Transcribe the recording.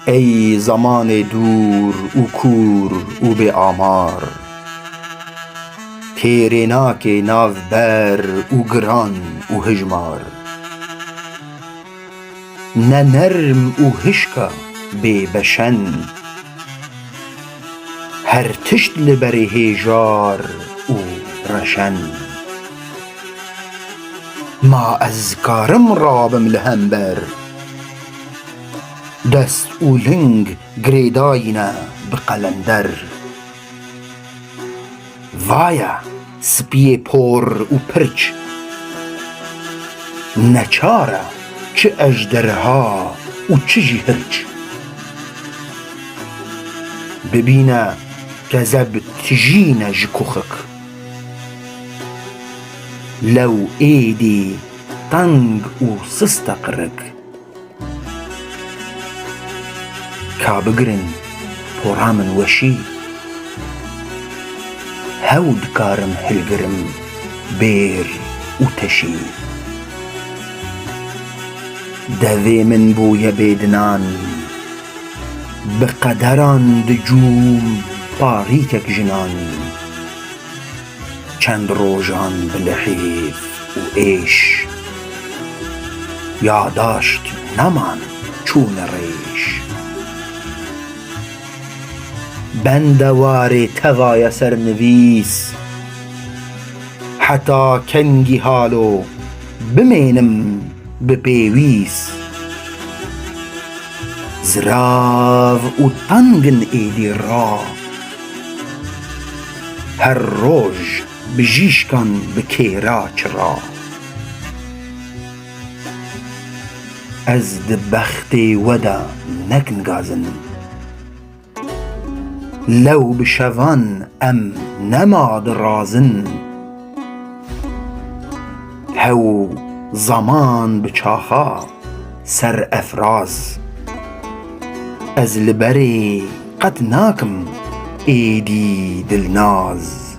ای زمان دور و کور و به آمار، تیرناک ناوبر و گران و هژمار، نه نرم و هشکا بێ بەشەن، هەر تشت لەبەرێ هێژار و ڕەشەن. ما ئەز کارم ڕابم لە هەمبەر، دەست و لنگ گرێداینە بە قەلەندەر. وایە سپیێ پۆڕ و پرچ، نەچارە چ ئەژدەرها و چژی هرچ. ببینە گەزەب تژینە ji کوخک، لەو ئێدی تەنگ و سستە قرک. کا بگرن پۆڕا من وەشی، هەو دکارم هەلگرم بێر و تەشی. دەvê min bûye bêdinan، bi qederan dicûm parîkek jinan. çend rojan bi lihêv û êş، yadaşt neman çûne rêş. bende warê tevaya sernivîs، heta kengî halo bimênim bi pêwîs. zirav û tengin êdî ra، her roj bijîşkan bi kêra çira. ez di bextê we de nekin gazin، lew bi şevan em nema dirazin. hew zaman bi çaxa serefraz، ez li berê qet nakim êdî dilnaz.